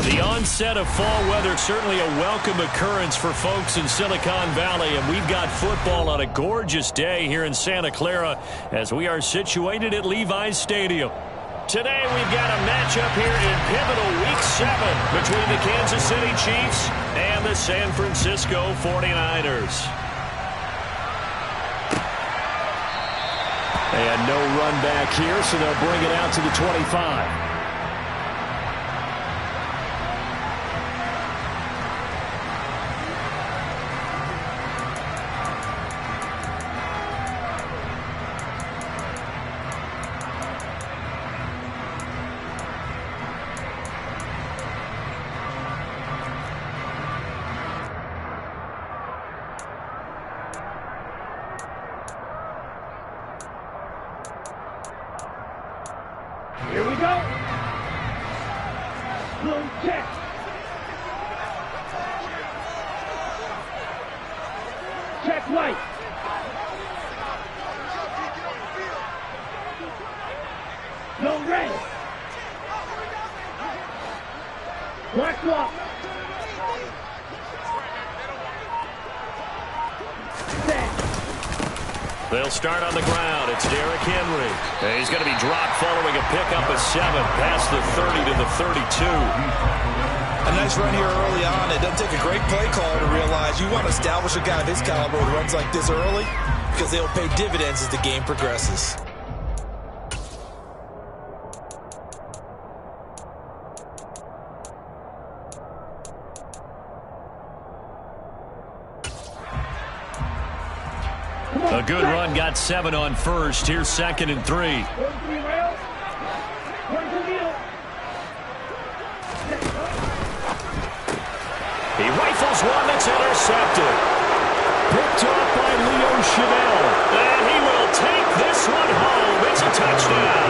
The onset of fall weather, certainly a welcome occurrence for folks in Silicon Valley, and we've got football on a gorgeous day here in Santa Clara as we are situated at Levi's Stadium. Today we've got a matchup here in pivotal Week 7 between the Kansas City Chiefs and the San Francisco 49ers. And no run back here, so they'll bring it out to the 25. Here we go. Slow check. Check right. No red. Black block. They'll start on the ground. It's Derrick Henry. And he's going to be dropped following a pickup of 7 past the 30 to the 32. A nice run here early on. It doesn't take a great play caller to realize you want to establish a guy of his caliber who runs like this early because they'll pay dividends as the game progresses. A good run, got 7 on first. Here's 2nd and 3. He rifles one that's intercepted. Picked up by Leo Chenal. And he will take this one home. It's a touchdown.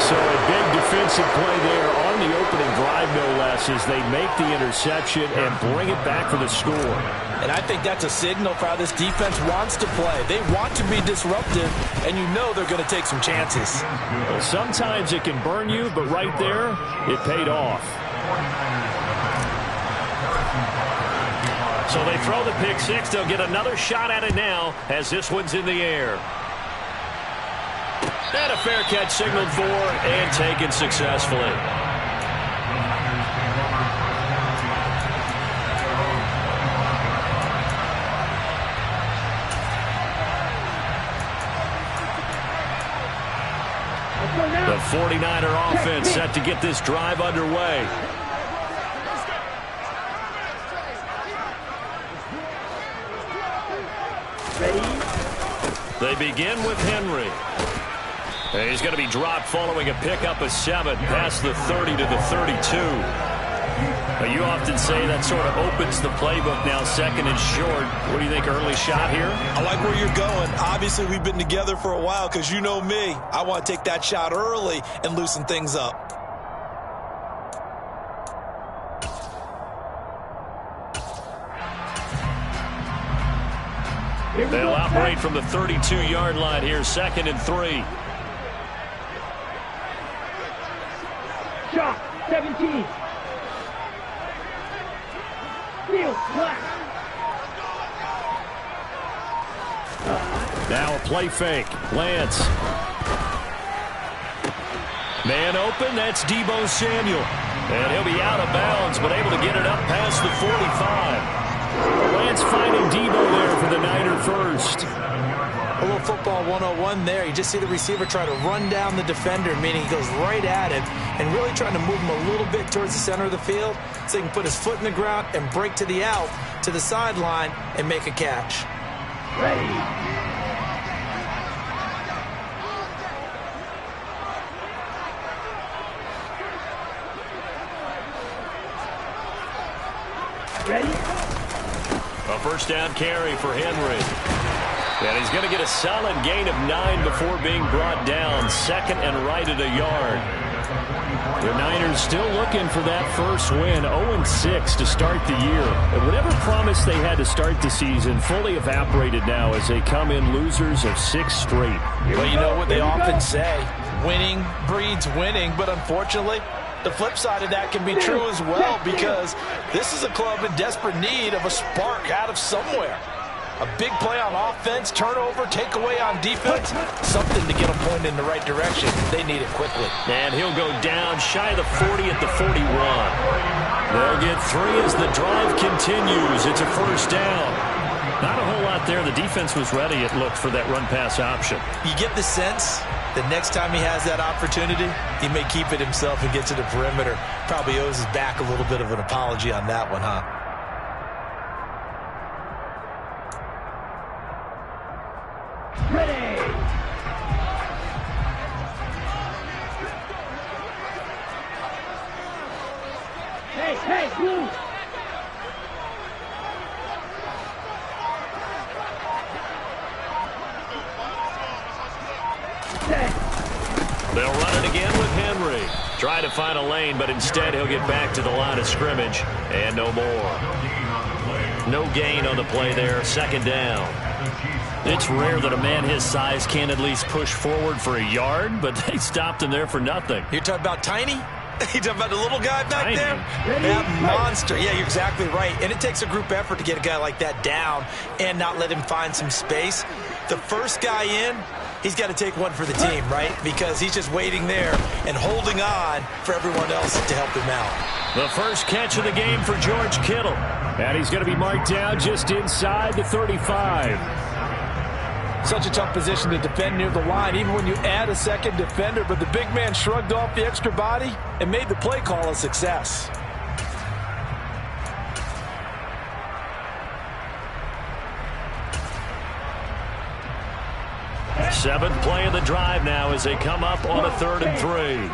So a big defensive play there on the opening drive, no less, as they make the interception and bring it back for the score. And I think that's a signal for how this defense wants to play. They want to be disruptive, and you know they're going to take some chances. Well, sometimes it can burn you, but right there, it paid off. So they throw the pick six. They'll get another shot at it now as this one's in the air. And a fair catch signaled for and taken successfully. The 49er offense set to get this drive underway. They begin with Henry. And he's going to be dropped following a pickup of 7 past the 30 to the 32. You often say that sort of opens the playbook now, 2nd and short. What do you think, early shot here? I like where you're going. Obviously, we've been together for a while because you know me. I want to take that shot early and loosen things up. They'll operate from the 32-yard line here, 2nd and 3. Shot, 17. Field, black. Now a play fake. Lance. Man open, that's Deebo Samuel. And he'll be out of bounds, but able to get it up past the 45. Lance finding Deebo there for the Niner first. A little football 101 there. You just see the receiver try to run down the defender, meaning he goes right at him and really trying to move him a little bit towards the center of the field so he can put his foot in the ground and break to the out, to the sideline, and make a catch. Ready. Ready? A first down carry for Henry. And he's going to get a solid gain of 9 before being brought down. 2nd and right at a yard. The Niners still looking for that first win. 0-6 to start the year. And whatever promise they had to start the season fully evaporated now as they come in losers of 6 straight. Well, you know what they often say. Winning breeds winning, but unfortunately, the flip side of that can be true as well, because this is a club in desperate need of a spark out of somewhere. A big play on offense, turnover, takeaway on defense, something to get them pointed in the right direction. They need it quickly. And he'll go down shy of the 40 at the 41. They'll get 3 as the drive continues. It's a first down. Not a whole lot there. The defense was ready, it looked, for that run-pass option. You get the sense that next time he has that opportunity, he may keep it himself and get to the perimeter. Probably owes his back a little bit of an apology on that one, huh? Ready. Hey, blue. They'll run it again with Henry. Try to find a lane, but instead he'll get back to the line of scrimmage. And no more. No gain on the play there. Second down. It's rare that a man his size can't at least push forward for a yard, but they stopped him there for nothing. You're talking about Tiny? You're talking about the little guy back Tiny. there? That monster. Yeah, you're exactly right. And it takes a group effort to get a guy like that down and not let him find some space. The first guy in, he's got to take one for the team, right? Because he's just waiting there and holding on for everyone else to help him out. The first catch of the game for George Kittle. And he's going to be marked down just inside the 35. Such a tough position to defend near the line, even when you add a second defender. But the big man shrugged off the extra body and made the play call a success. Seventh play of the drive now as they come up on a 3rd and 3.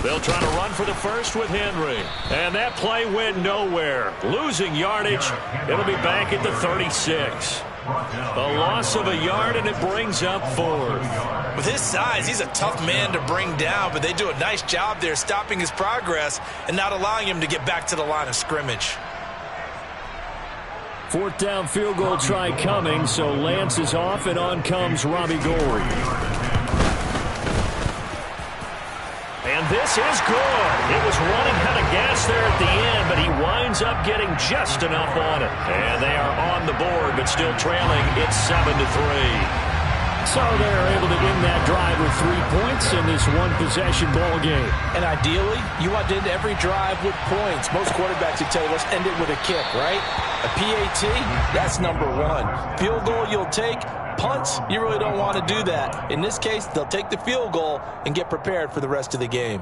They'll try to run for the first with Henry. And that play went nowhere. Losing yardage. It'll be back at the 36. A loss of a yard, and it brings up 4th. With his size, he's a tough man to bring down, but they do a nice job there stopping his progress and not allowing him to get back to the line of scrimmage. 4th down field goal try coming, so Lance is off, and on comes Robbie Gould. And this is good. It was running out of gas there at the end, but he winds up getting just enough on it. And they are on the board, but still trailing. It's 7-3. So they're able to end that drive with 3 points in this one-possession ball game. And ideally, you want to end every drive with points. Most quarterbacks would tell you, let's end it with a kick, right? A PAT, that's number 1. Field goal you'll take. Punts, you really don't want to do that. In this case, they'll take the field goal and get prepared for the rest of the game.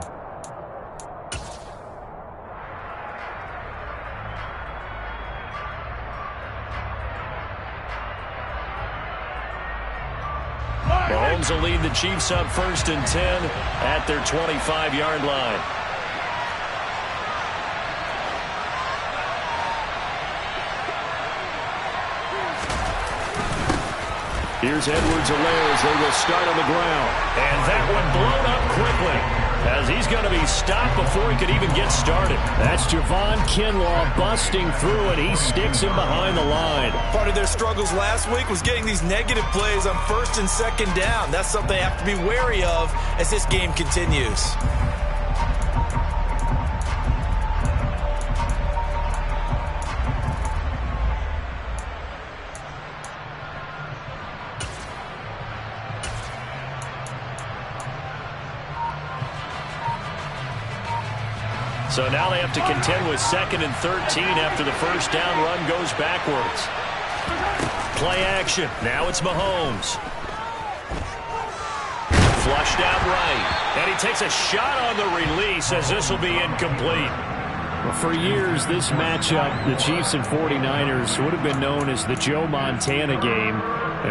Mahomes will lead the Chiefs up 1st and 10 at their 25-yard line. Here's Edwards-Helaire as they will start on the ground. And that one blown up quickly as he's going to be stopped before he could even get started. That's Javon Kinlaw busting through, and he sticks him behind the line. Part of their struggles last week was getting these negative plays on 1st and 2nd down. That's something they have to be wary of as this game continues. So now they have to contend with 2nd and 13 after the first down run goes backwards. Play action. Now it's Mahomes. Flushed out right. And he takes a shot on the release as this will be incomplete. Well, for years, this matchup, the Chiefs and 49ers, would have been known as the Joe Montana game.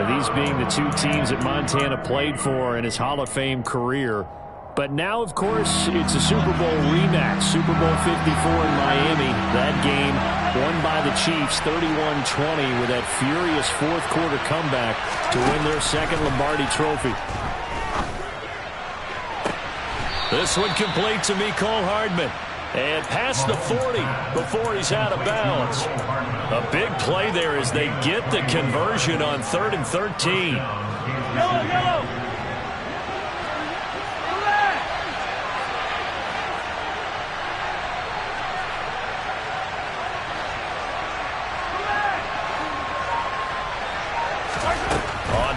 These being the 2 teams that Montana played for in his Hall of Fame career. But now, of course, it's a Super Bowl rematch. Super Bowl 54 in Miami. That game won by the Chiefs 31-20 with that furious fourth-quarter comeback to win their 2nd Lombardi trophy. This one complete to Mecole Hardman. And past the 40 before he's out of bounds. A big play there as they get the conversion on 3rd and 13.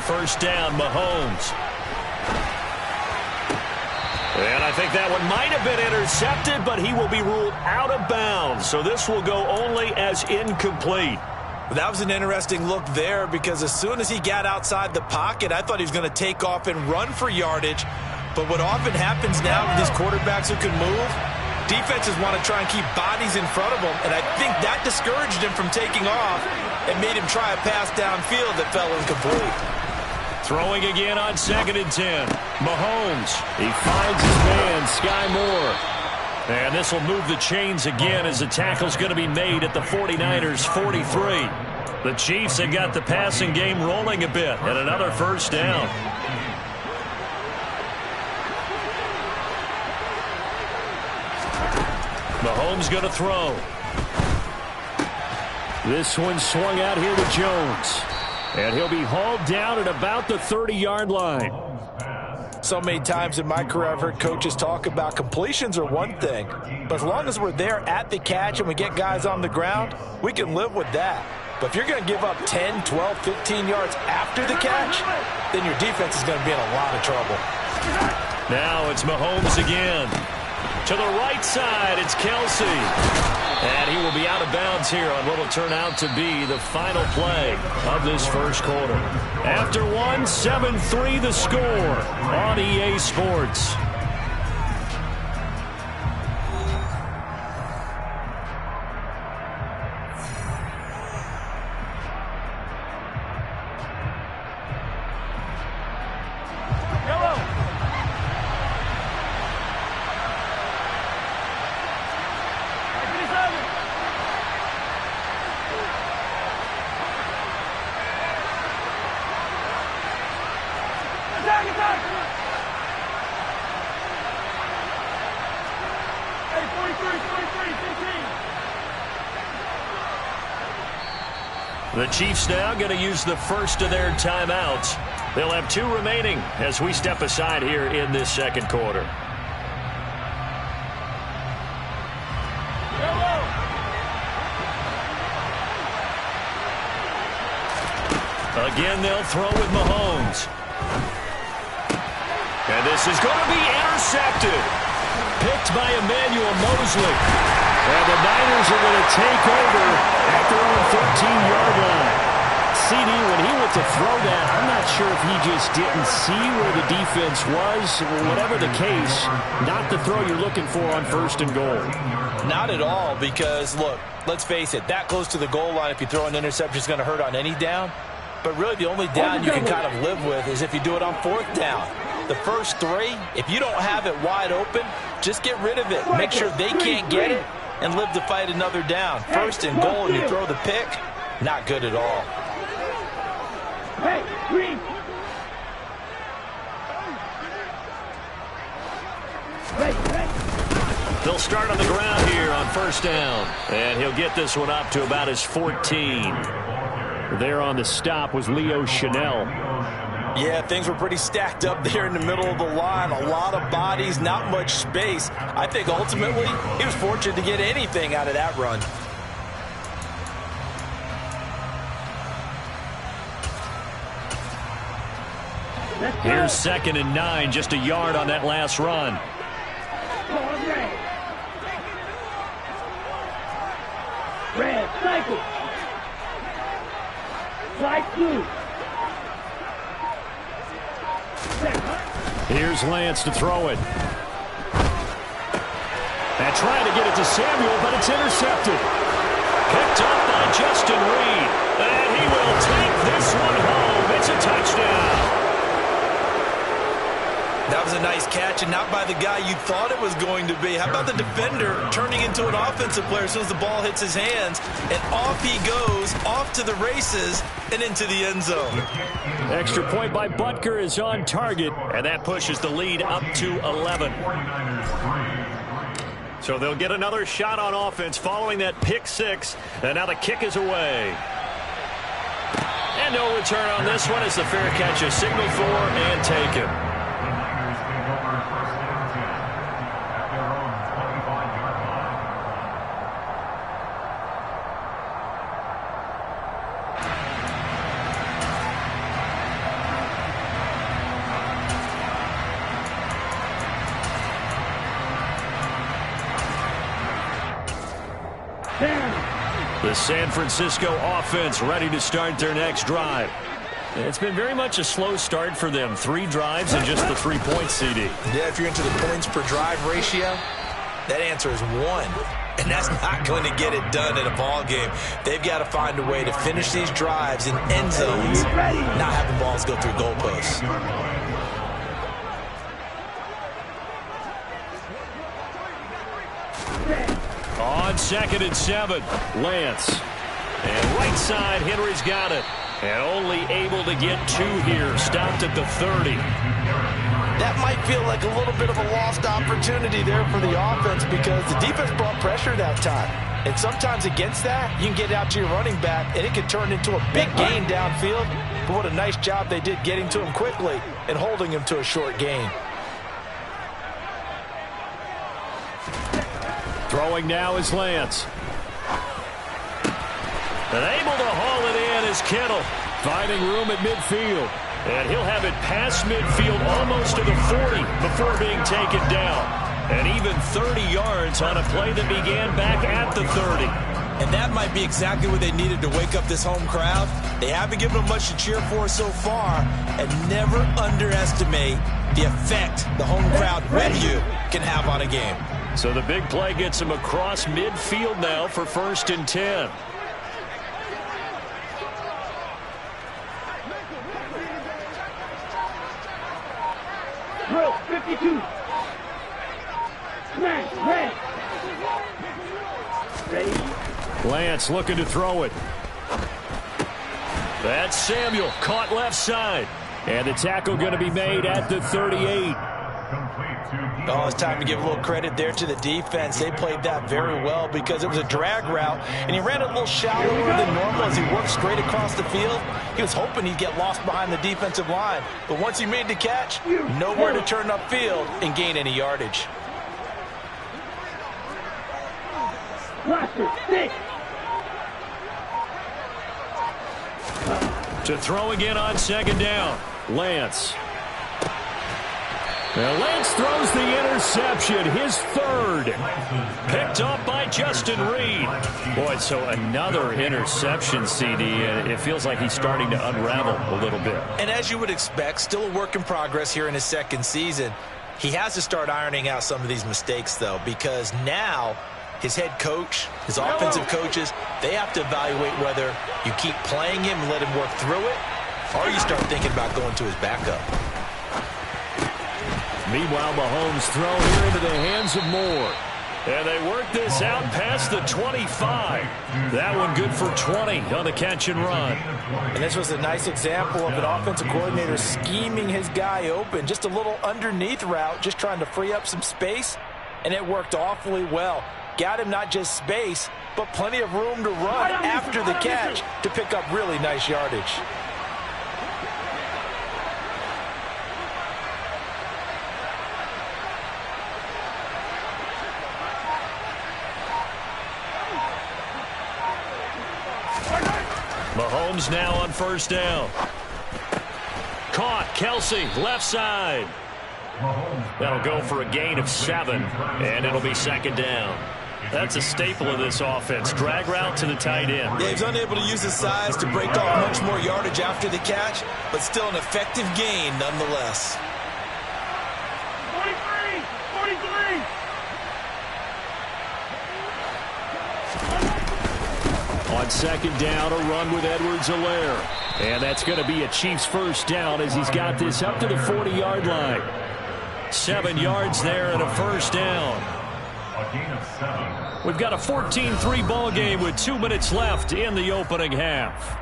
first down, Mahomes. And I think that one might have been intercepted, but he will be ruled out of bounds. So this will go only as incomplete. That was an interesting look there because as soon as he got outside the pocket, I thought he was going to take off and run for yardage. But what often happens now with these quarterbacks who can move, defenses want to try and keep bodies in front of them, and I think that discouraged him from taking off and made him try a pass downfield that fell incomplete. Throwing again on 2nd and 10. Mahomes, he finds his man, Sky Moore. And this will move the chains again as the tackle's going to be made at the 49ers' 43. The Chiefs have got the passing game rolling a bit, and another first down. Mahomes going to throw. This one swung out here to Jones. And he'll be hauled down at about the 30-yard line. So many times in my career I've heard coaches talk about completions are one thing, but as long as we're there at the catch and we get guys on the ground, we can live with that. But if you're going to give up 10, 12, 15 yards after the catch, then your defense is going to be in a lot of trouble. Now it's Mahomes again. To the right side, it's Kelsey. And he will be out of bounds here on what will turn out to be the final play of this first quarter. After one, 7-3 the score on EA Sports. The Chiefs now going to use the first of their timeouts. They'll have 2 remaining as we step aside here in this second quarter. Again, they'll throw with Mahomes. And this is going to be intercepted. Picked by Emmanuel Mosley. And the Niners are going to take over at their own 13-yard line. CD, when he went to throw that, I'm not sure if he just didn't see where the defense was. Whatever the case, not the throw you're looking for on 1st and goal. Not at all because, look, let's face it, that close to the goal line, if you throw an interception, is going to hurt on any down. But really the only down you can kind of live with is if you do it on 4th down. The first 3, if you don't have it wide open, just get rid of it. Make sure they can't get it and live to fight another down. 1st and goal and you throw the pick, not good at all. Hey, green. They'll start on the ground here on 1st down. And he'll get this one up to about his 14. There on the stop was Leo Chanel. Yeah, things were pretty stacked up there in the middle of the line. A lot of bodies, not much space. I think ultimately he was fortunate to get anything out of that run. Here's 2nd and 9, just a yard on that last run. Red, cycle. Slide 2. Here's Lance to throw it. And trying to get it to Samuel, but it's intercepted. Picked up by Justin Reed. And he will take this one home. It's a touchdown. That was a nice catch, and not by the guy you thought it was going to be. How about the defender turning into an offensive player as soon as the ball hits his hands, and off he goes, off to the races, and into the end zone. Extra point by Butker is on target, and that pushes the lead up to 11. So they'll get another shot on offense following that pick 6, and now the kick is away. And no return on this one as the fair catch is signaled for and taken. The San Francisco offense ready to start their next drive. It's been very much a slow start for them. 3 drives and just the 3 points, CD. Yeah, if you're into the points per drive ratio, that answer is 1. And that's not going to get it done in a ball game. They've got to find a way to finish these drives in end zones, not having balls go through goalposts. On 2nd and 7, Lance. And right side, Henry's got it. And only able to get 2 here. Stopped at the 30. That might feel like a little bit of a lost opportunity there for the offense because the defense brought pressure that time. And sometimes against that, you can get out to your running back, and it can turn into a big gain downfield. But what a nice job they did getting to him quickly and holding him to a short gain. Throwing now is Lance. And able to haul it in is Kittle, finding room at midfield. And he'll have it past midfield almost to the 40 before being taken down. And even 30 yards on a play that began back at the 30. And that might be exactly what they needed to wake up this home crowd. They haven't given them much to cheer for so far. And never underestimate the effect the home crowd with you can have on a game. So the big play gets him across midfield now for 1st and 10. Drill 52. Smash, ready. Lance looking to throw it. That's Samuel, caught left side. And the tackle going to be made at the 38. Oh, it's time to give a little credit there to the defense. They played that very well because it was a drag route, and he ran it a little shallower than normal as he worked straight across the field. He was hoping he'd get lost behind the defensive line, but once he made the catch, nowhere to turn upfield and gain any yardage. Roster 6. To throw again on 2nd down, Lance. Now Lance throws the interception, his 3rd. Picked up by Justin Reed. Boy, so another interception, CD, and it feels like he's starting to unravel a little bit. And as you would expect, still a work in progress here in his 2nd season. He has to start ironing out some of these mistakes, though, because now his head coach, his offensive coaches, they have to evaluate whether you keep playing him and let him work through it, or you start thinking about going to his backup. Meanwhile, Mahomes thrown here into the hands of Moore. And they work this out past the 25. That one good for 20 on the catch and run. And this was a nice example of an offensive coordinator scheming his guy open. Just a little underneath route, just trying to free up some space. And it worked awfully well. Got him not just space, but plenty of room to run after the catch to pick up really nice yardage. Mahomes now on 1st down. Caught, Kelsey, left side. That'll go for a gain of 7, and it'll be 2nd down. That's a staple of this offense. Drag route to the tight end. Yeah, he's unable to use his size to break off much more yardage after the catch, but still an effective gain nonetheless. 43. On 2nd down, a run with Edwards-Helaire. And that's going to be a Chiefs 1st down as he's got this up to the 40-yard line. 7 yards there and a 1st down. A gain of 7. We've got a 14-3 ball game with 2 minutes left in the opening half.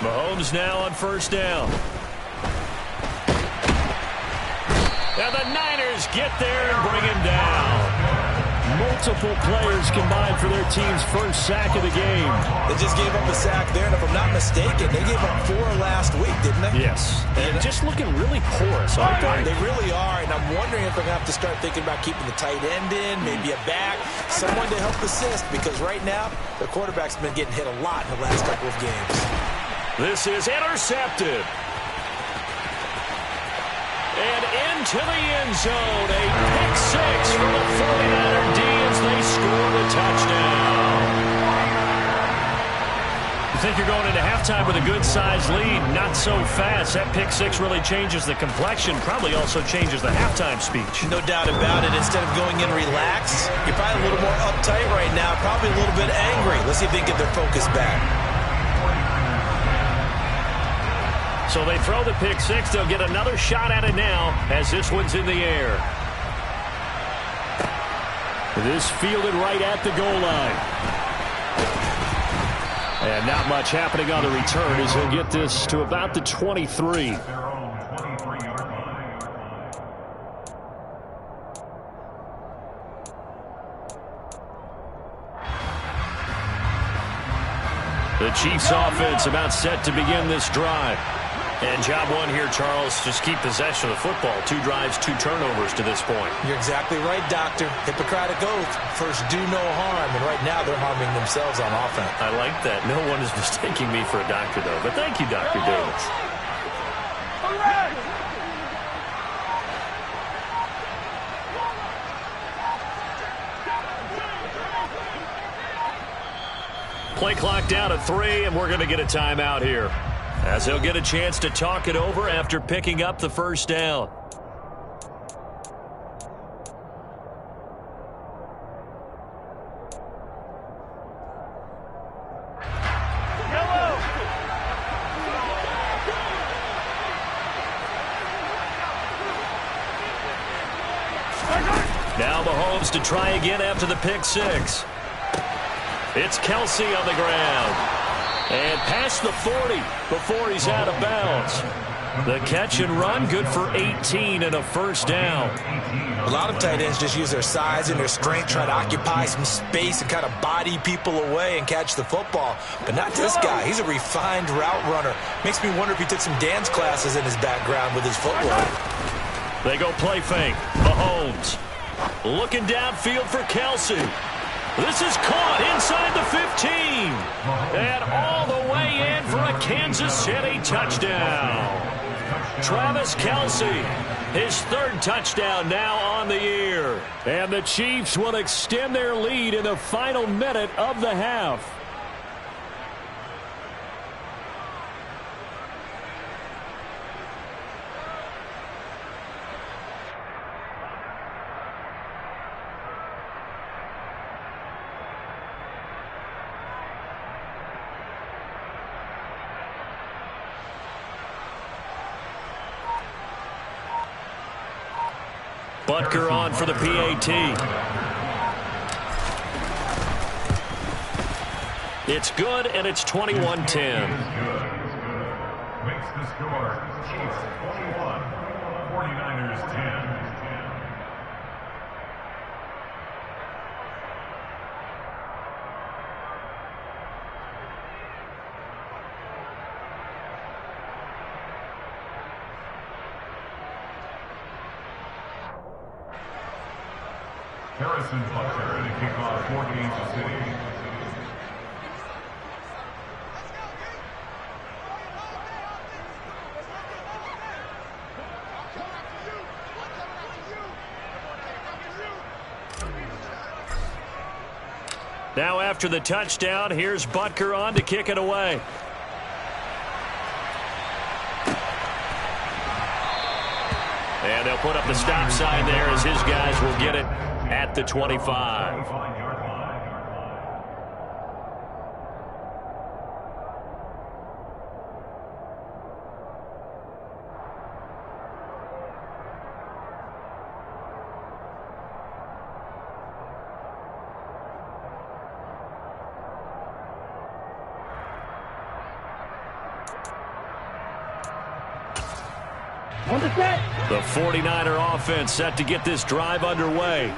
Mahomes now on 1st down. And the Niners receivers get there and bring him down. Multiple players combined for their team's first sack of the game. They just gave up a sack there, and if I'm not mistaken, they gave up 4 last week, didn't they? Yes. And just looking really porous, aren't they? They really are, and I'm wondering if they're going to have to start thinking about keeping the tight end in, maybe a back, someone to help assist, because right now, their quarterback's been getting hit a lot in the last couple of games. This is intercepted. And into the end zone, a pick six for the 49er D as they score the touchdown. You think you're going into halftime with a good-sized lead? Not so fast. That pick six really changes the complexion, probably also changes the halftime speech. No doubt about it. Instead of going in relaxed, you're probably a little more uptight right now, probably a little bit angry. Let's see if they can get their focus back. So they throw the pick six. They'll get another shot at it now as this one's in the air. This fielded right at the goal line. And not much happening on the return as he'll get this to about the 23. The Chiefs offense about set to begin this drive. And job one here, Charles, just keep possession of the football. 2 drives, 2 turnovers to this point. You're exactly right, Doctor. Hippocratic oath. First, do no harm. And right now, they're harming themselves on offense. I like that. No one is mistaking me for a doctor, though. But thank you, Dr. Davis. All right. Play clock down at 3, and we're going to get a timeout here, as they'll get a chance to talk it over after picking up the first down. Now Mahomes to try again after the pick six. It's Kelsey on the ground. And past the 40 before he's out of bounds. The catch and run, good for 18 and a first down. A lot of tight ends just use their size and their strength, try to occupy some space and kind of body people away and catch the football. But not this guy. He's a refined route runner. Makes me wonder if he took some dance classes in his background with his footwork. They go play fake. Mahomes looking downfield for Kelsey. This is caught inside the 15. And all the way in for a Kansas City touchdown. Travis Kelce, his 3rd touchdown now on the year. And the Chiefs will extend their lead in the final minute of the half. Butker on for the PAT. It's good, and it's 21-10. Makes the score Chiefs 21, 49ers 10. Harrison Butker to kick off for Kansas City. Now after the touchdown, here's Butker on to kick it away. And they'll put up the stop sign there as his guys will get it at the 25. The 49er offense set to get this drive underway.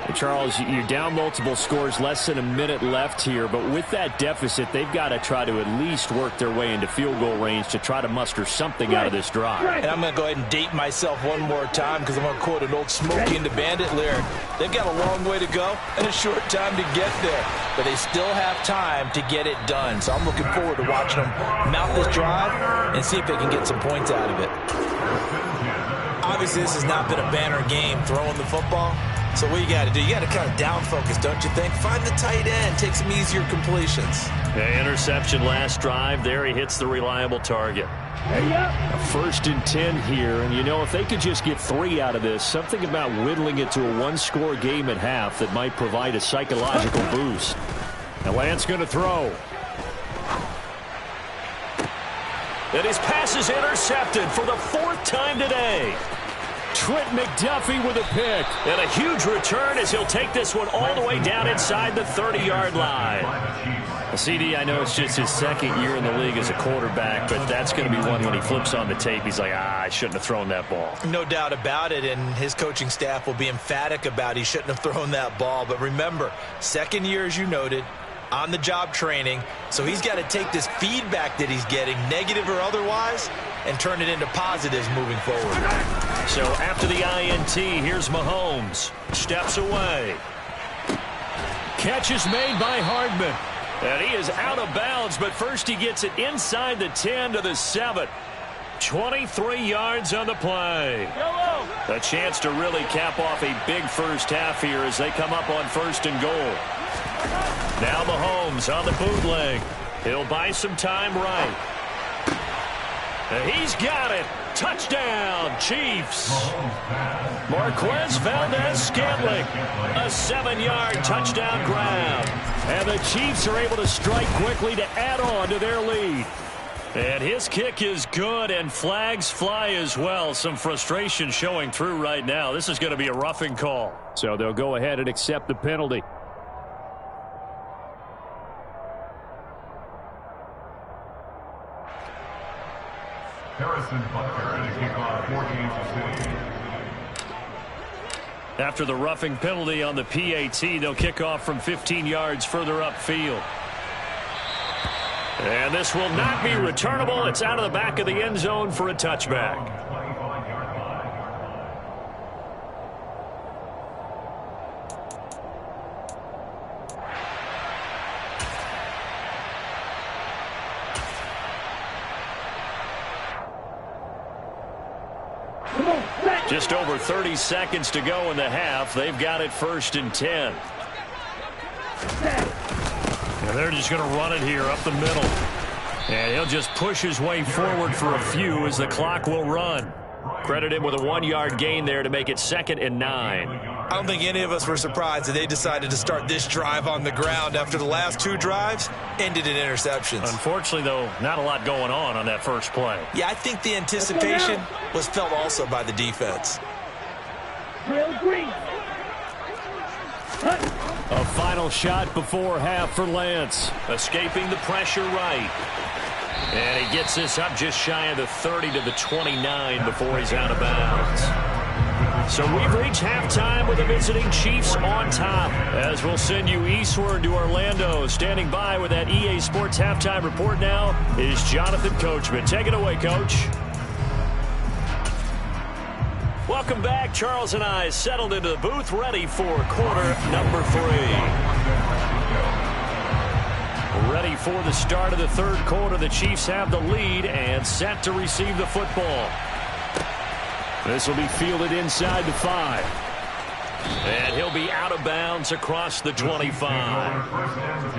And Charles, you're down multiple scores, less than a minute left here, but with that deficit, they've got to try to at least work their way into field goal range to try to muster something out of this drive. And I'm going to go ahead and date myself one more time because I'm going to quote an old Smokey and the Bandit lyric. They've got a long way to go and a short time to get there, but they still have time to get it done. So I'm looking forward to watching them mount this drive and see if they can get some points out of it. Obviously, this has not been a banner game throwing the football. So what you got to do, you got to kind of down focus, don't you think? Find the tight end, take some easier completions. Yeah, interception last drive. There he hits the reliable target. A 1st and 10 here, and you know, if they could just get 3 out of this, something about whittling it to a one-score game at half that might provide a psychological boost. And Lance going to throw. And his pass is intercepted for the 4th time today. Trent McDuffie with a pick. And a huge return as he'll take this one all the way down inside the 30-yard line. CD, I know it's just his 2nd year in the league as a quarterback, but that's going to be one when he flips on the tape. He's like, I shouldn't have thrown that ball. No doubt about it, and his coaching staff will be emphatic about he shouldn't have thrown that ball. But remember, 2nd year, as you noted, on-the-job training, so he's got to take this feedback that he's getting, negative or otherwise, and turn it into positives moving forward. So after the INT, here's Mahomes. Steps away. Catch is made by Hardman. And he is out of bounds, but first he gets it inside the 10 to the 7. 23 yards on the play. A chance to really cap off a big first half here as they come up on 1st and goal. Now Mahomes on the bootleg. He'll buy some time right. And he's got it. Touchdown, Chiefs. Marquez Valdez-Scantling. A 7-yard touchdown grab. And the Chiefs are able to strike quickly to add on to their lead. And his kick is good, and flags fly as well. Some frustration showing through right now. This is going to be a roughing call. So they'll go ahead and accept the penalty. Harrison Butker and a kickoff for Kansas City. After the roughing penalty on the PAT, they'll kick off from 15 yards further upfield. And this will not be returnable. It's out of the back of the end zone for a touchback. Just over 30 seconds to go in the half. They've got it 1st and 10. And they're just going to run it here up the middle. And he'll just push his way forward for a few as the clock will run. Credit him with a 1-yard gain there to make it 2nd and 9. I don't think any of us were surprised that they decided to start this drive on the ground after the last 2 drives ended in interceptions. Unfortunately, though, not a lot going on that first play. Yeah, I think the anticipation was felt also by the defense. A final shot before half for Lance. Escaping the pressure right. And he gets this up just shy of the 30 to the 29 before he's out of bounds. So we've reached halftime with the visiting Chiefs on top. As we'll send you eastward to Orlando. Standing by with that EA Sports halftime report now is Jonathan Coachman. Take it away, Coach. Welcome back. Charles and I settled into the booth, ready for quarter number 3. Ready for the start of the 3rd quarter. The Chiefs have the lead and set to receive the football. This will be fielded inside the 5. And he'll be out of bounds across the 25.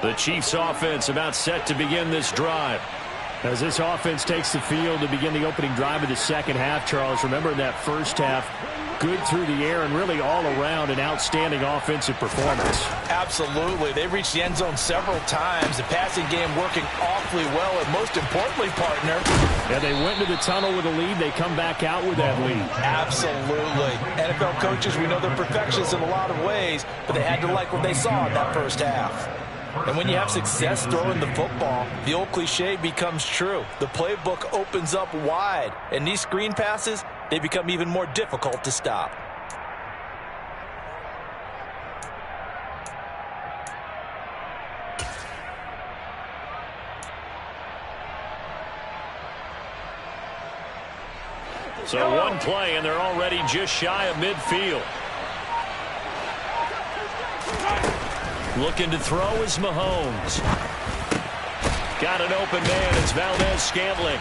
The Chiefs offense about set to begin this drive. As this offense takes the field to begin the opening drive of the second half, Charles, remember in that first half, good through the air and really all around an outstanding offensive performance. Absolutely. They reached the end zone several times. The passing game working awfully well, and most importantly, partner. Yeah, they went into the tunnel with a lead. They come back out with that lead. Absolutely. NFL coaches, we know they're perfectionists in a lot of ways, but they had to like what they saw in that first half. And when you have success throwing the football, the old cliche becomes true. The playbook opens up wide, and these screen passes, they become even more difficult to stop. So one play, and they're already just shy of midfield. Looking to throw is Mahomes. Got an open man. It's Valdez-Scantling.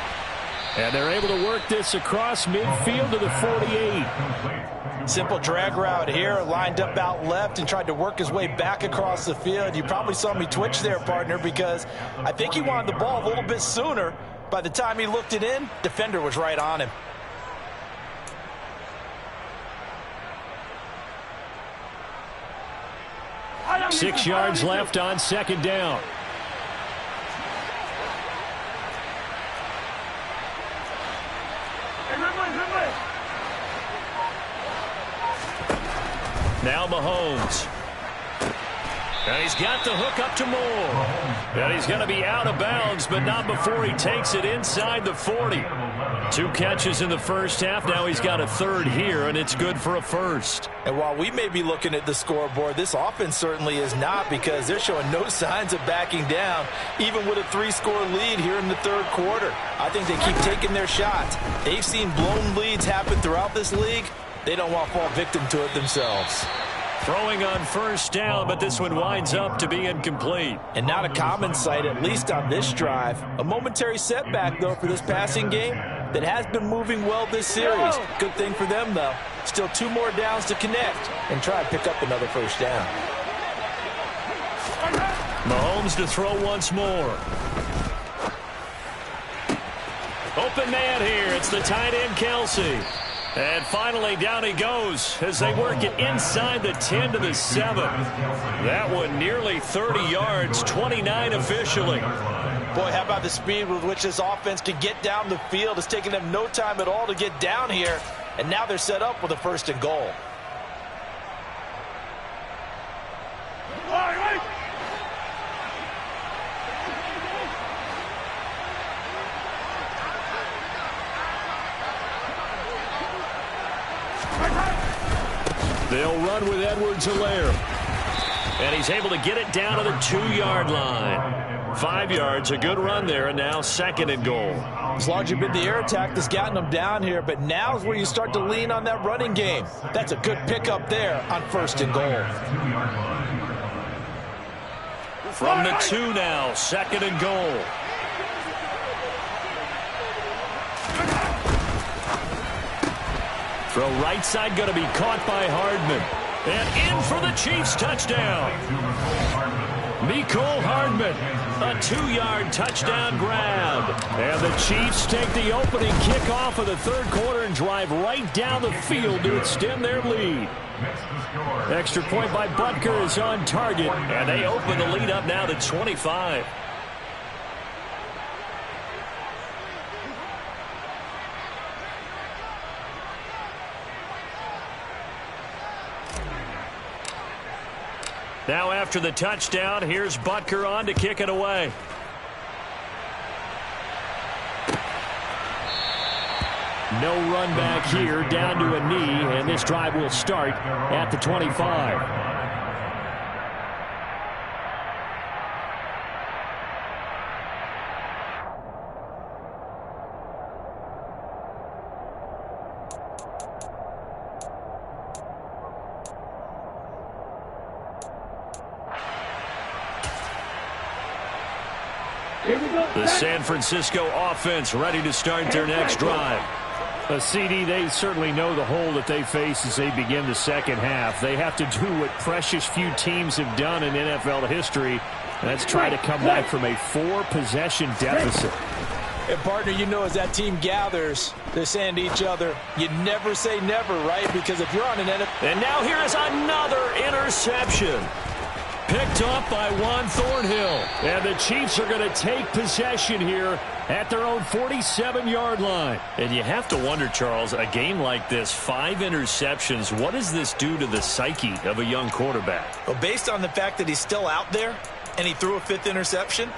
And they're able to work this across midfield to the 48. Simple drag route here, lined up out left and tried to work his way back across the field. You probably saw me twitch there, partner, because I think he wanted the ball a little bit sooner. By the time he looked it in, defender was right on him. Six yards left on second down. Now Mahomes. And he's got the hook up to Moore. And he's going to be out of bounds, but not before he takes it inside the 40. 2 catches in the first half. Now he's got a third here, and it's good for a first. And while we may be looking at the scoreboard, this offense certainly is not, because they're showing no signs of backing down, even with a 3-score lead here in the third quarter. I think they keep taking their shots. They've seen blown leads happen throughout this league. They don't want to fall victim to it themselves. Throwing on first down, but this one winds up to be incomplete. And not a common sight, at least on this drive. A momentary setback, though, for this passing game that has been moving well this series. Good thing for them, though. Still 2 more downs to connect and try to pick up another first down. Mahomes to throw once more. Open man here. It's the tight end, Kelsey. And finally, down he goes as they work it inside the 10 to the 7. That one nearly 30 yards, 29 officially. Boy, how about the speed with which this offense can get down the field? It's taking them no time at all to get down here. And now they're set up with a 1st and goal. They'll run with Edwards-Helaire. And he's able to get it down to the 2-yard line. 5 yards, a good run there, and now 2nd and goal. It's largely been the air attack that's gotten them down here, but now's where you start to lean on that running game. That's a good pickup there on 1st and goal. From the 2 now, 2nd and goal. Throw right side, going to be caught by Hardman. And in for the Chiefs touchdown. Mecole Hardman, a 2-yard touchdown grab. And the Chiefs take the opening kickoff of the third quarter and drive right down the field to extend their lead. Extra point by Butker is on target, and they open the lead up now to 25. Now after the touchdown, here's Butker on to kick it away. No run back here, down to a knee, and this drive will start at the 25. The San Francisco offense ready to start their next drive. CD, they certainly know the hole that they face as they begin the second half. They have to do what precious few teams have done in NFL history, Let's try to come back from a 4-possession deficit. And, partner, you know, as that team gathers, they're saying to each other, you never say never, right? Because if you're on an NFL... And now here is another interception. Picked up by Juan Thornhill. And the Chiefs are going to take possession here at their own 47-yard line. And you have to wonder, Charles, a game like this, 5 interceptions, what does this do to the psyche of a young quarterback? Well, based on the fact that he's still out there and he threw a 5th interception,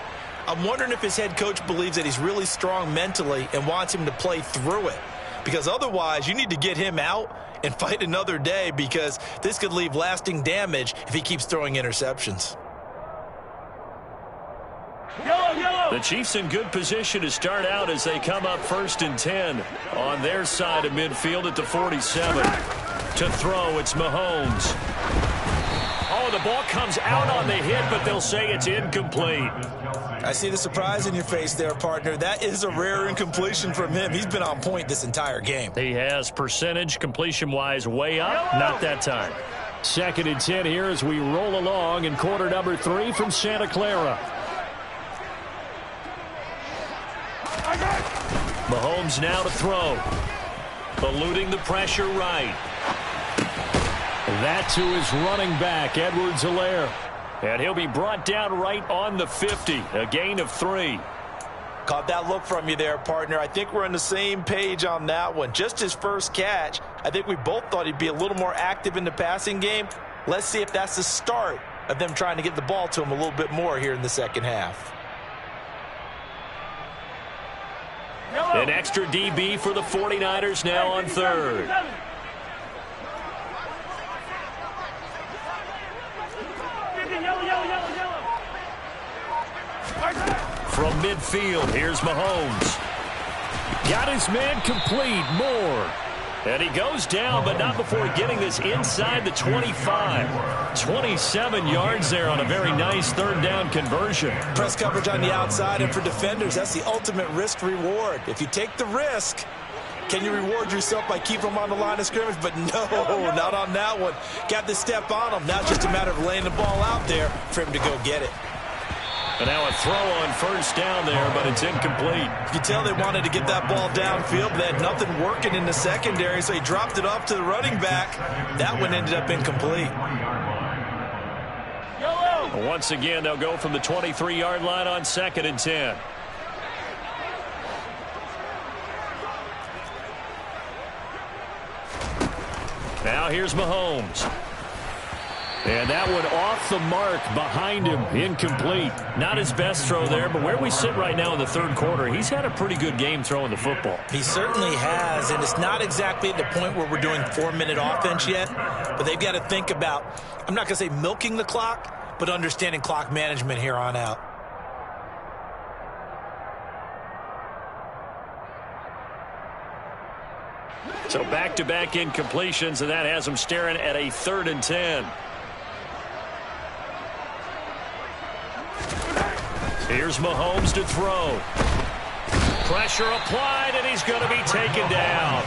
I'm wondering if his head coach believes that he's really strong mentally and wants him to play through it. Because otherwise, you need to get him out and fight another day, because this could leave lasting damage if he keeps throwing interceptions. The Chiefs in good position to start out as they come up 1st and 10 on their side of midfield at the 47. To throw, it's Mahomes. Oh, the ball comes out on the hit, but they'll say it's incomplete. I see the surprise in your face there, partner. That is a rare incompletion from him. He's been on point this entire game. He has percentage completion-wise way up. Not that time. 2nd and 10 here as we roll along in quarter number 3 from Santa Clara. Mahomes now to throw. Eluding the pressure right. That to his running back, Edwards-Helaire. And he'll be brought down right on the 50. A gain of 3. Caught that look from you there, partner. I think we're on the same page on that one. Just his first catch. I think we both thought he'd be a little more active in the passing game. Let's see if that's the start of them trying to get the ball to him a little bit more here in the second half. An extra DB for the 49ers now on 3rd. From midfield, here's Mahomes. Got his man complete, Moore. And he goes down, but not before getting this inside the 25. 27 yards there on a very nice 3rd down conversion. Press coverage on the outside, and for defenders, that's the ultimate risk-reward. If you take the risk, can you reward yourself by keeping them on the line of scrimmage? But no, not on that one. Got the step on him. Now it's just a matter of laying the ball out there for him to go get it. And now a throw on 1st down there, but it's incomplete. You can tell they wanted to get that ball downfield, but they had nothing working in the secondary, so he dropped it off to the running back. That one ended up incomplete. Once again, they'll go from the 23-yard line on 2nd and 10. Now here's Mahomes. And that one off the mark behind him, incomplete. Not his best throw there, but where we sit right now in the 3rd quarter, he's had a pretty good game throwing the football. He certainly has, and it's not exactly at the point where we're doing 4-minute offense yet, but they've got to think about, I'm not going to say milking the clock, but understanding clock management here on out. So back-to-back incompletions, and that has them staring at a 3rd and 10. Here's Mahomes to throw. Pressure applied, and he's going to be taken down.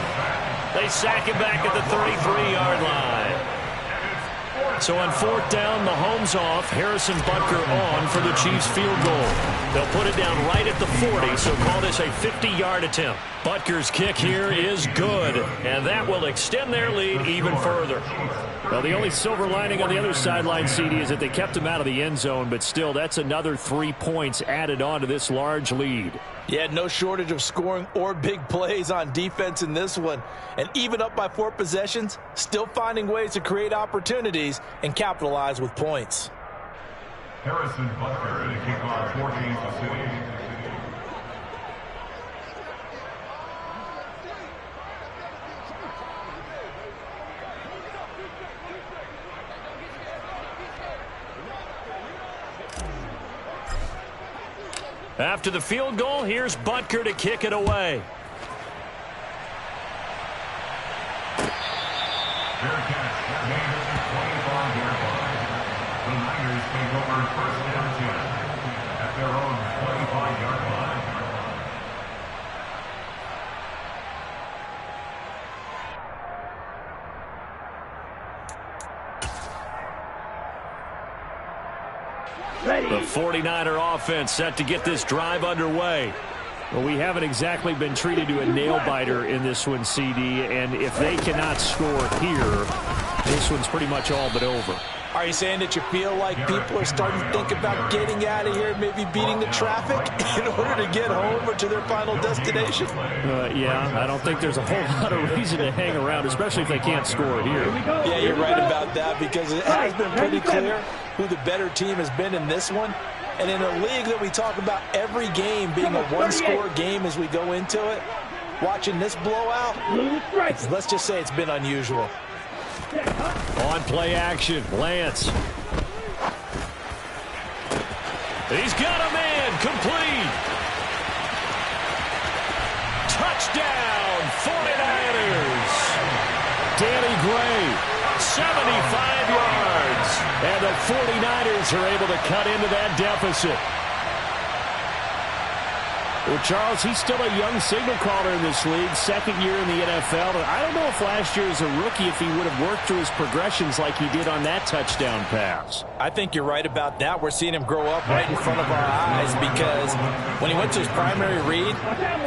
They sack him back at the 33-yard line. So on 4th down, Mahomes off, Harrison Butker on for the Chiefs field goal. They'll put it down right at the 40, so call this a 50-yard attempt. Butker's kick here is good, and that will extend their lead even further. Well, the only silver lining on the other sideline, CD, is that they kept him out of the end zone, but still, that's another 3 points added on to this large lead. Yeah, no shortage of scoring or big plays on defense in this one. And even up by 4 possessions, still finding ways to create opportunities and capitalize with points. Harrison Butker to kick off for Kansas City. After the field goal, here's Butker to kick it away. Fair catch. That made it to 25-yard line. The Niners take over 1st and 10 at their own 25-yard line. The 49er offense set to get this drive underway. Well, we haven't exactly been treated to a nail-biter in this one, CD, and if they cannot score here, this one's pretty much all but over. Are you saying that you feel like people are starting to think about getting out of here, maybe beating the traffic in order to get home or to their final destination? Yeah, I don't think there's a whole lot of reason to hang around, especially if they can't score here. Yeah, you're right about that, because it has been pretty clear who the better team has been in this one. And in a league that we talk about every game being a one-score game as we go into it, watching this blowout, let's just say it's been unusual. On play action, Lance. He's got a man, complete. Touchdown, 49ers. Danny Gray, 75 yards. And the 49ers are able to cut into that deficit. Well, Charles, he's still a young signal caller in this league, second year in the NFL. But I don't know if last year as a rookie if he would have worked through his progressions like he did on that touchdown pass. I think you're right about that. We're seeing him grow up right in front of our eyes, because when he went to his primary read,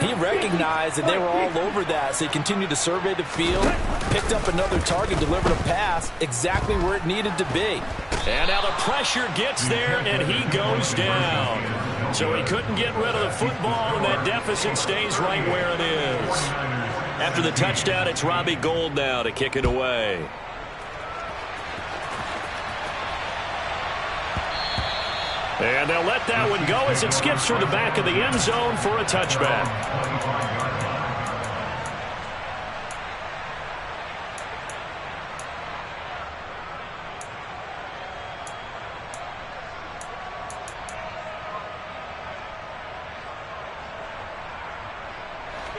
he recognized that they were all over that. So he continued to survey the field, picked up another target, delivered a pass exactly where it needed to be. And now the pressure gets there, and he goes down. So he couldn't get rid of the football, and that deficit stays right where it is. After the touchdown, it's Robbie Gould now to kick it away. And they'll let that one go as it skips through the back of the end zone for a touchback.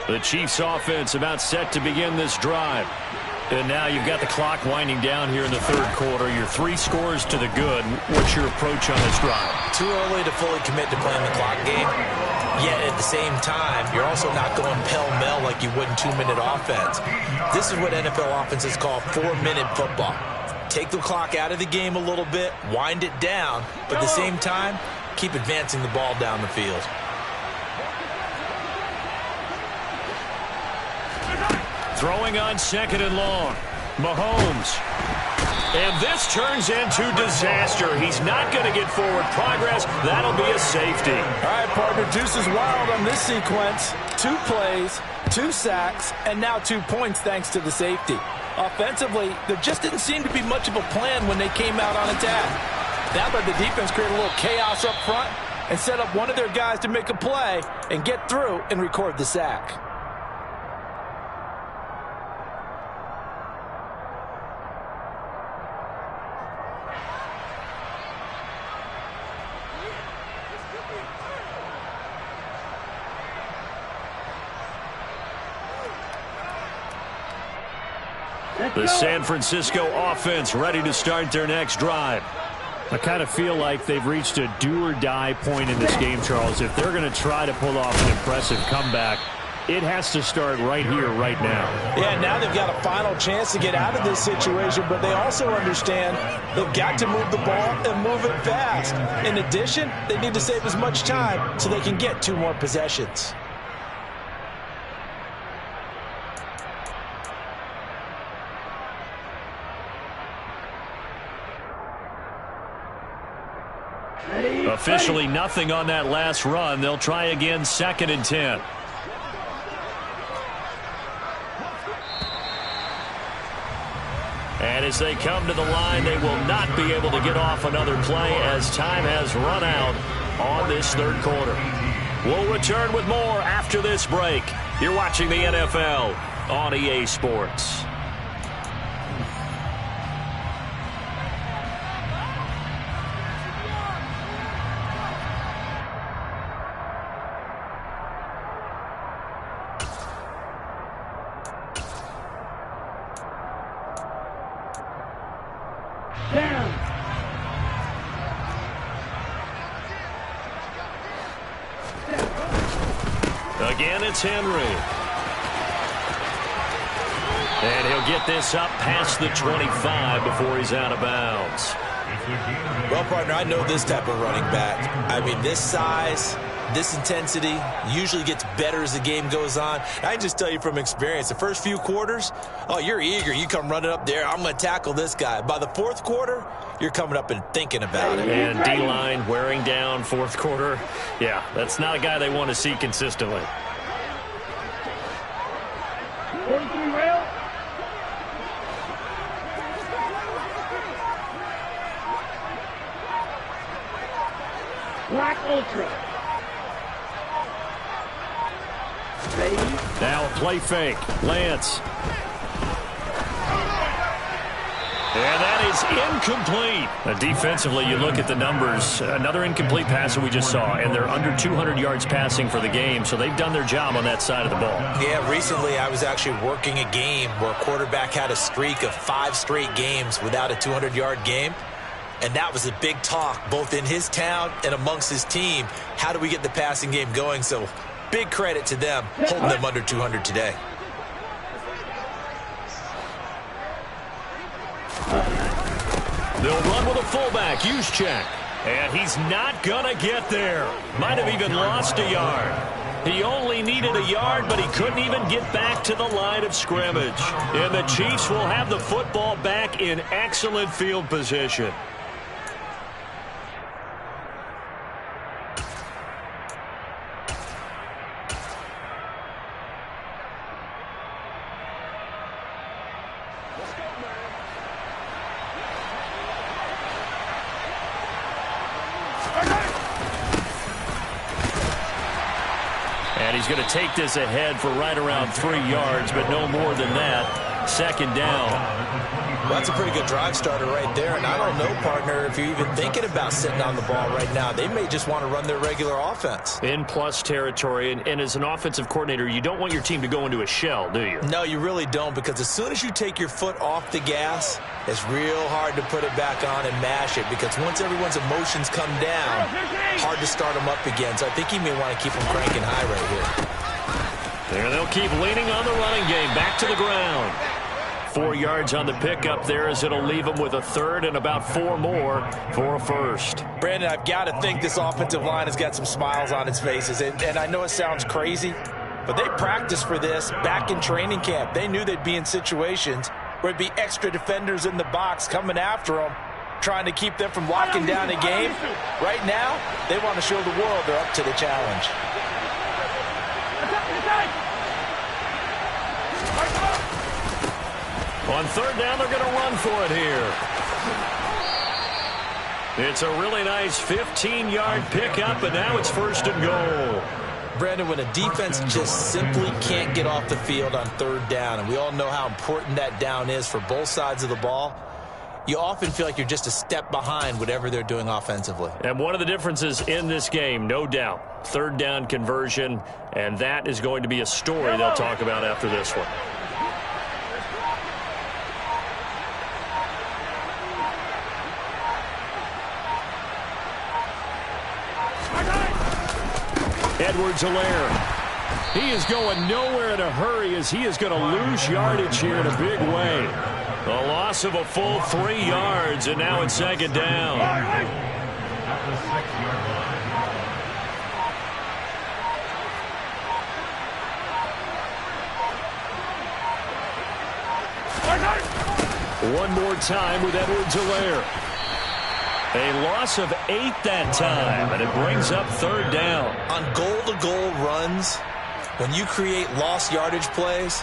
The Chiefs offense about set to begin this drive. And now you've got the clock winding down here in the third quarter. Your 3 scores to the good. What's your approach on this drive? Too early to fully commit to playing the clock game. Yet at the same time, you're also not going pell-mell like you would in 2-minute offense. This is what NFL offenses call 4-minute football. Take the clock out of the game a little bit, wind it down, but at the same time, keep advancing the ball down the field. Throwing on second and long. Mahomes. And this turns into disaster. He's not going to get forward progress. That'll be a safety. All right, partner, Deuce is wild on this sequence. 2 plays, 2 sacks, and now 2 points thanks to the safety. Offensively, there just didn't seem to be much of a plan when they came out on attack. That let the defense create a little chaos up front and set up one of their guys to make a play and get through and record the sack. The San Francisco offense ready to start their next drive. I kind of feel like they've reached a do-or-die point in this game, Charles. If they're going to try to pull off an impressive comeback, it has to start right here, right now. Yeah, now they've got a final chance to get out of this situation, but they also understand they've got to move the ball and move it fast. In addition, they need to save as much time so they can get 2 more possessions. Officially nothing on that last run. They'll try again, 2nd and 10. And as they come to the line, they will not be able to get off another play as time has run out on this third quarter. We'll return with more after this break. You're watching the NFL on EA Sports. Again, it's Henry. And he'll get this up past the 25 before he's out of bounds. Well, partner, I know this type of running back. I mean, this size, this intensity usually gets better as the game goes on. I can just tell you from experience, the first few quarters, oh, you're eager. You come running up there, I'm going to tackle this guy. By the fourth quarter, you're coming up and thinking about it. And D-line wearing down fourth quarter. Yeah, that's not a guy they want to see consistently. Black Ultra. Ready? Now a play fake. Lance. And that is incomplete. Defensively, you look at the numbers. Another incomplete pass that we just saw, and they're under 200 yards passing for the game, so they've done their job on that side of the ball. Yeah, recently I was actually working a game where a quarterback had a streak of 5 straight games without a 200-yard game. And that was a big talk, both in his town and amongst his team. How do we get the passing game going? So big credit to them, holding them under 200 today. They'll run with a fullback, Juszczyk. And he's not going to get there. Might have even lost a yard. He only needed a yard, but he couldn't even get back to the line of scrimmage. And the Chiefs will have the football back in excellent field position. And he's going to take this ahead for right around 3 yards, but no more than that. Second down. Well, that's a pretty good drive starter right there. And I don't know, partner, if you're even thinking about sitting on the ball right now. They may just want to run their regular offense. In plus territory, and as an offensive coordinator, you don't want your team to go into a shell, do you? No, you really don't, because as soon as you take your foot off the gas, it's real hard to put it back on and mash it, because once everyone's emotions come down, hard to start them up again. So I think he may want to keep them cranking high right here. And they'll keep leaning on the running game. Back to the ground. 4 yards on the pickup there, as it'll leave them with a third and about 4 more for a first. Brandon, I've got to think this offensive line has got some smiles on its faces. And I know it sounds crazy, but they practiced for this back in training camp. They knew they'd be in situations where it'd be extra defenders in the box coming after them, trying to keep them from locking down a game. Right now, they want to show the world they're up to the challenge. On third down, they're going to run for it here. It's a really nice 15-yard pickup, and now it's first and goal. Brandon, when a defense just simply can't get off the field on third down, and we all know how important that down is for both sides of the ball, you often feel like you're just a step behind whatever they're doing offensively. And one of the differences in this game, no doubt, third down conversion, and that is going to be a story they'll talk about after this one. Edwards-Helaire. He is going nowhere in a hurry, as he is going to lose yardage here in a big way. A loss of a full 3 yards, and now it's second down. At the 6-yard line. One more time with Edwards-Helaire. A loss of 8 that time, and it brings up third down. On goal-to-goal runs, when you create lost yardage plays,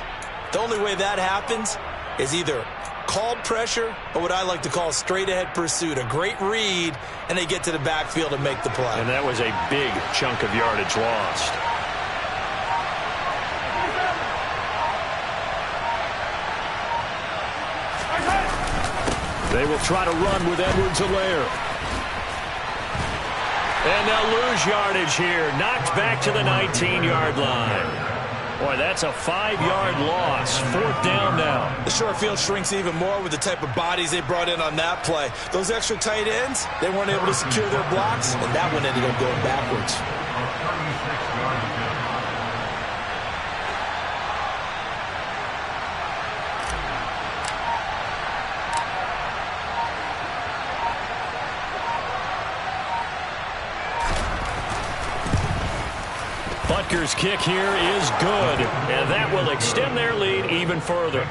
the only way that happens is either called pressure or what I like to call straight-ahead pursuit. A great read, and they get to the backfield and make the play. And that was a big chunk of yardage lost. They will try to run with Edwards-Helaire. And they'll lose yardage here. Knocked back to the 19-yard line. Boy, that's a 5-yard loss. Fourth down now. The short field shrinks even more with the type of bodies they brought in on that play. Those extra tight ends, they weren't able to secure their blocks, and that one ended up going backwards. A 36-yard attempt. Butker's kick here is good, and that will extend their lead even further.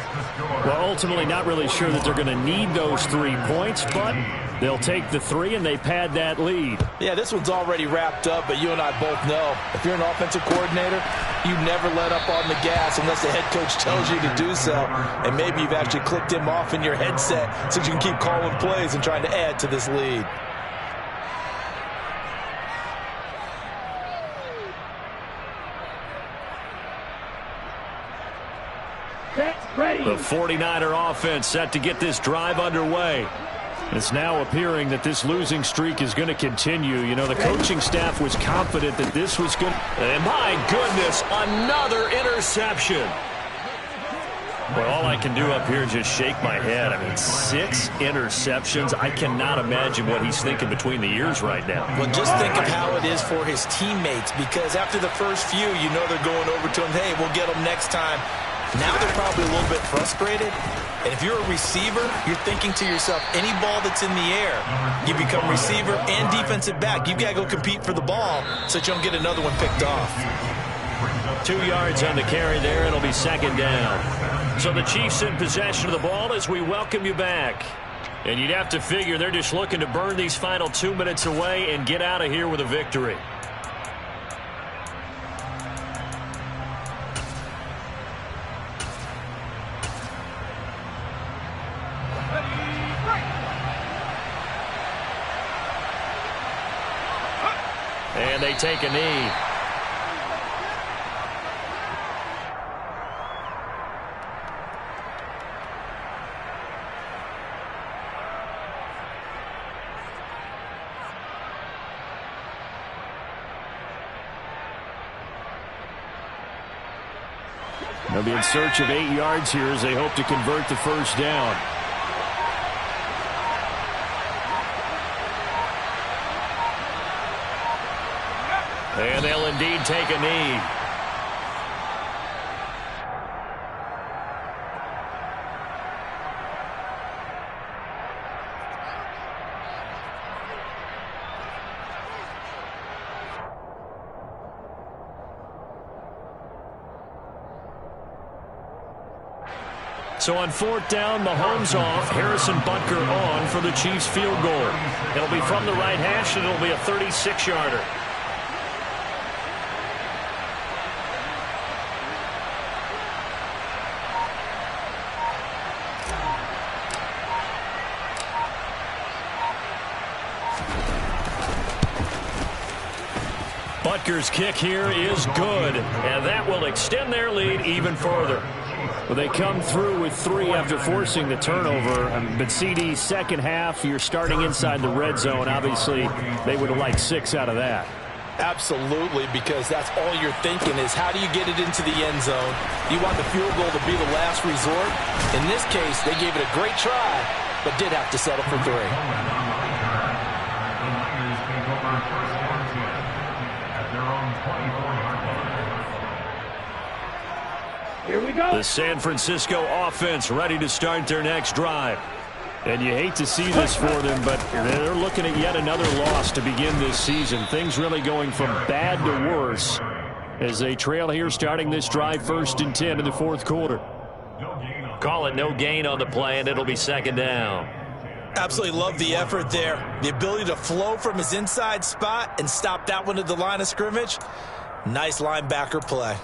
Well, ultimately not really sure that they're going to need those 3 points, but they'll take the 3 and they pad that lead. Yeah, this one's already wrapped up, but you and I both know if you're an offensive coordinator, you never let up on the gas unless the head coach tells you to do so. And maybe you've actually clicked him off in your headset so you can keep calling plays and trying to add to this lead. The 49er offense set to get this drive underway. It's now appearing that this losing streak is going to continue. You know, the coaching staff was confident that this was good. And my goodness, another interception. Well, all I can do up here is just shake my head. I mean, 6 interceptions. I cannot imagine what he's thinking between the ears right now. Well, just think of how it is for his teammates, because after the first few, you know they're going over to him, hey, we'll get them next time. Now they're probably a little bit frustrated. And if you're a receiver, you're thinking to yourself, any ball that's in the air, you become receiver and defensive back. You've got to go compete for the ball so that you don't get another one picked off. 2 yards on the carry there. It'll be second down. So the Chiefs in possession of the ball as we welcome you back. And you'd have to figure they're just looking to burn these final 2 minutes away and get out of here with a victory. And they take a knee. They'll be in search of 8 yards here as they hope to convert the first down. And they'll indeed take a knee. So on 4th down, Mahomes off, Harrison Butker on for the Chiefs field goal. It'll be from the right hash, and it'll be a 36-yarder. Butker's kick here is good, and that will extend their lead even further. Well, they come through with 3 after forcing the turnover. But CD, second half, you're starting inside the red zone. Obviously, they would have liked 6 out of that. Absolutely, because that's all you're thinking is how do you get it into the end zone? You want the field goal to be the last resort. In this case, they gave it a great try, but did have to settle for 3. Here we go. The San Francisco offense ready to start their next drive. And you hate to see this for them, but they're looking at yet another loss to begin this season. Things really going from bad to worse as they trail here starting this drive 1st and 10 in the 4th quarter. Call it no gain on the play, and it'll be second down. Absolutely love the effort there. The ability to flow from his inside spot and stop that one at the line of scrimmage. Nice linebacker play.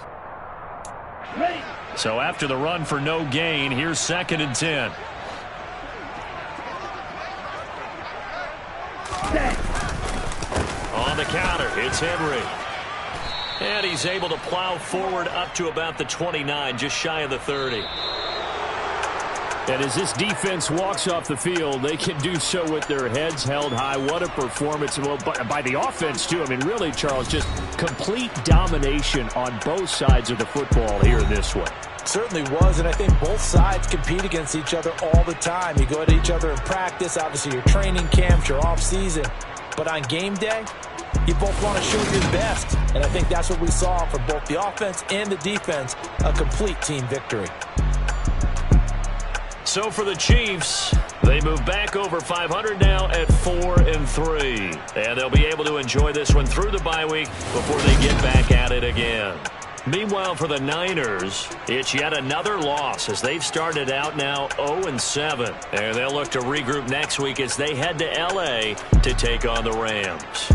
So after the run for no gain, here's 2nd and 10. On the counter, it's Henry. And he's able to plow forward up to about the 29, just shy of the 30. And as this defense walks off the field, they can do so with their heads held high. What a performance. Well, by the offense, too. I mean, really, Charles, just complete domination on both sides of the football here in this one. Certainly was, and I think both sides compete against each other all the time. You go at each other in practice, obviously your training camps, your off-season. But on game day, you both want to show your best. And I think that's what we saw for both the offense and the defense, a complete team victory. So for the Chiefs, They move back over 500 now at 4-3. And they'll be able to enjoy this one through the bye week before they get back at it again. Meanwhile, for the Niners, it's yet another loss as they've started out now 0-7. And they'll look to regroup next week as they head to L.A. to take on the Rams.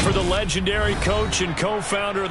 for the legendary coach and co-founder of the